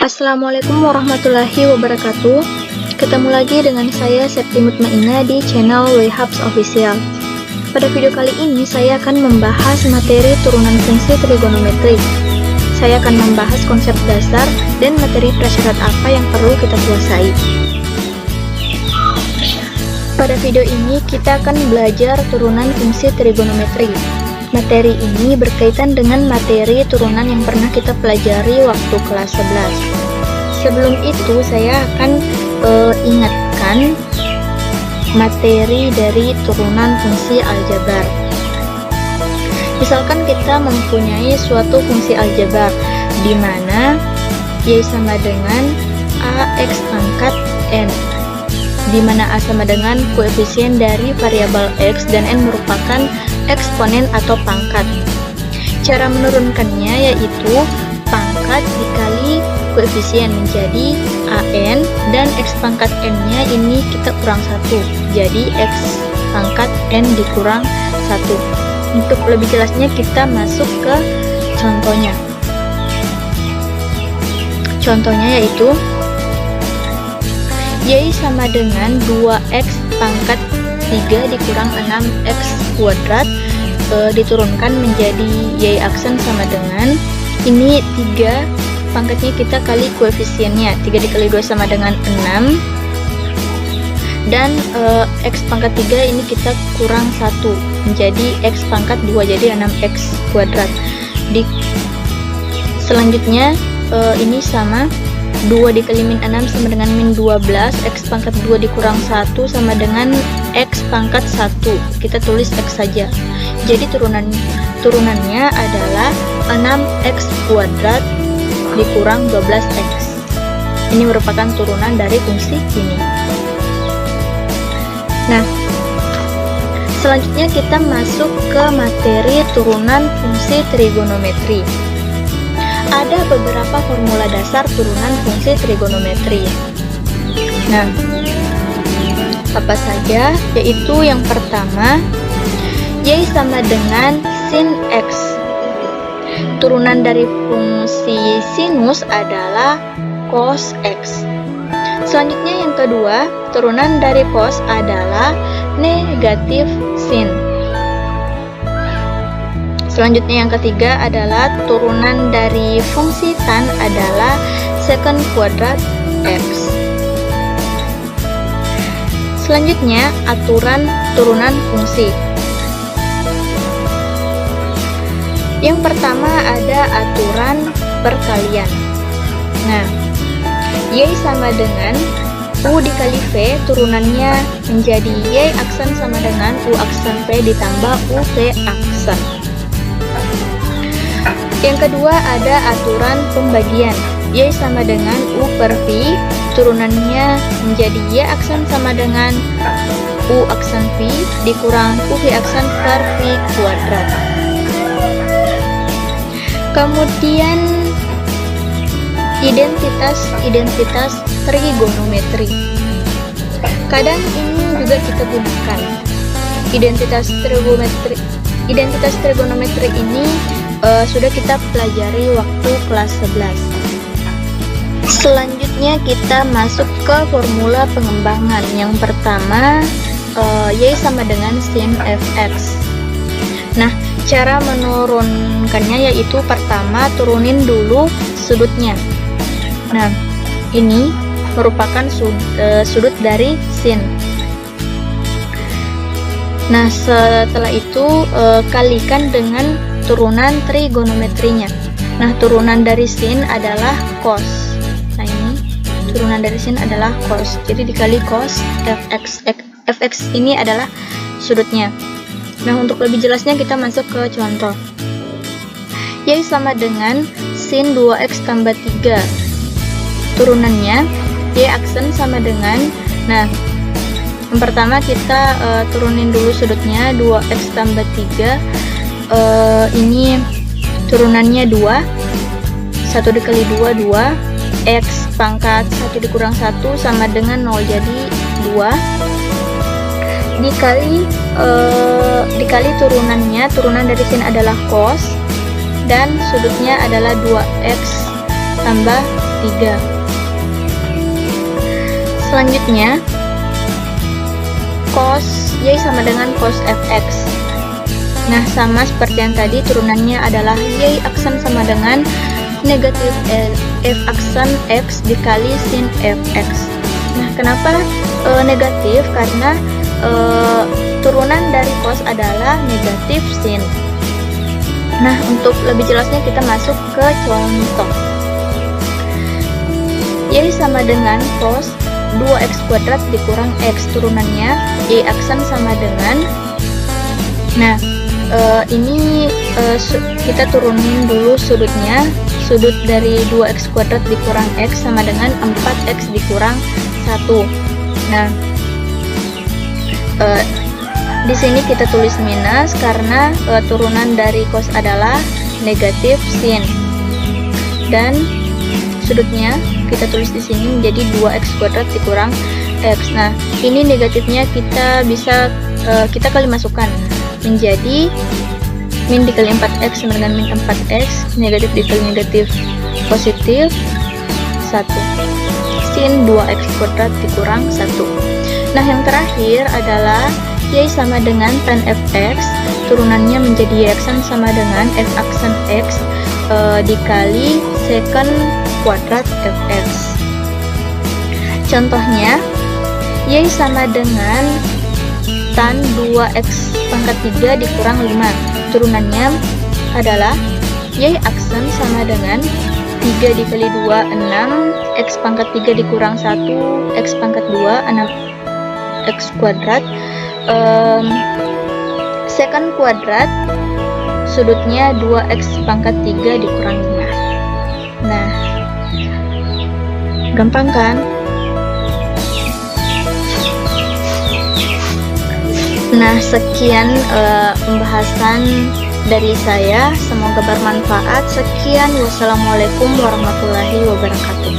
Assalamualaikum warahmatullahi wabarakatuh. Ketemu lagi dengan saya Septi Mutmainah di channel Wehubs Official. Pada video kali ini saya akan membahas materi turunan fungsi trigonometri. Saya akan membahas konsep dasar dan materi prasyarat apa yang perlu kita kuasai. Pada video ini kita akan belajar turunan fungsi trigonometri. Materi ini berkaitan dengan materi turunan yang pernah kita pelajari waktu kelas 11. Sebelum itu saya akan ingatkan materi dari turunan fungsi aljabar. Misalkan kita mempunyai suatu fungsi aljabar di mana Y sama dengan AX pangkat N, di mana A sama dengan koefisien dari variabel X dan N merupakan eksponen atau pangkat. Cara menurunkannya yaitu pangkat dikali koefisien menjadi AN, dan X pangkat N nya ini kita kurang 1, jadi X pangkat N dikurang 1. Untuk lebih jelasnya kita masuk ke contohnya. Contohnya yaitu Y sama dengan 2X pangkat 3 dikurang 6X kuadrat diturunkan menjadi Y aksen sama dengan, ini 3 pangkatnya kita kali koefisiennya, 3 dikali 2 sama dengan 6, dan X pangkat 3 ini kita kurang 1 menjadi X pangkat 2, jadi 6X kuadrat. Selanjutnya ini sama 2 dikali min 6 sama dengan min 12, X pangkat 2 dikurang 1 sama dengan X pangkat 1, kita tulis X saja. Jadi turunannya adalah 6X kuadrat dikurang 12X. Ini merupakan turunan dari fungsi ini. Nah, selanjutnya kita masuk ke materi turunan fungsi trigonometri. Ada beberapa formula dasar turunan fungsi trigonometri. Nah, apa saja? Yaitu yang pertama, Y sama dengan sin X. Turunan dari fungsi sinus adalah cos X. Selanjutnya yang kedua, turunan dari cos adalah negatif sin. Selanjutnya yang ketiga adalah turunan dari fungsi tan adalah secant kuadrat X. Selanjutnya aturan turunan fungsi. Yang pertama ada aturan perkalian. Nah, Y sama dengan U dikali V, turunannya menjadi Y aksen sama dengan U aksen V ditambah U V aksen. Yang kedua ada aturan pembagian. Y sama dengan U per V, turunannya menjadi Y aksen sama dengan U aksen V dikurang U V aksen per V kuadrat. Kemudian identitas trigonometri. Kadang ini juga kita gunakan. Identitas trigonometri ini sudah kita pelajari waktu kelas 11. Selanjutnya kita masuk ke formula pengembangan. Yang pertama, Y sama dengan sin Fx. Nah, cara menurunkannya yaitu pertama turunin dulu sudutnya. Nah, ini merupakan sudut dari sin. Nah, setelah itu kalikan dengan turunan trigonometrinya. Nah, turunan dari sin adalah cos. Nah, ini turunan dari sin adalah cos. Jadi dikali cos Fx ini adalah sudutnya. Nah, untuk lebih jelasnya kita masuk ke contoh. Y sama dengan sin 2X tambah 3. Turunannya Y aksen sama dengan, nah, yang pertama kita turunin dulu sudutnya, 2X tambah 3. Ini turunannya 2, 1 dikali 2, 2, X pangkat 1 dikurang 1 sama dengan 0, jadi 2 dikali turunannya, turunan dari sin adalah cos dan sudutnya adalah 2x tambah 3. Selanjutnya, cos Y sama dengan cos fx. Nah, sama seperti yang tadi, turunannya adalah Y aksen sama dengan negatif F aksen X dikali sin fx. Nah, kenapa negatif? Karena turunan dari cos adalah negatif sin. Nah, untuk lebih jelasnya kita masuk ke contoh. Y sama dengan cos 2x kuadrat dikurang x, turunannya Y aksen sama dengan, nah ini kita turunin dulu sudutnya. Sudut dari 2x kuadrat dikurang x sama dengan 4x dikurang 1. Nah, di sini kita tulis minus karena turunan dari cos adalah negatif sin, dan sudutnya kita tulis di sini menjadi 2x kuadrat dikurang x. Nah, ini negatifnya kita bisa kita kali masukkan menjadi min dikali 4x sama dengan min 4x, negatif dikali negatif positif 1, sin 2x kuadrat dikurang 1. Nah, yang terakhir adalah Y sama dengan tan fx, turunannya menjadi Y aksen sama dengan F aksen x dikali secant kuadrat fx. Contohnya, Y sama dengan tan 2x pangkat 3 dikurang 5. Turunannya adalah Y aksen sama dengan 3 dikali 2, 6, x pangkat 3 dikurang 1, x pangkat 2, 6x kuadrat, secant kuadrat, sudutnya 2x pangkat 3 dikurang 5. Nah, gampang kan? Nah, sekian pembahasan dari saya, semoga bermanfaat. Sekian, wassalamualaikum warahmatullahi wabarakatuh.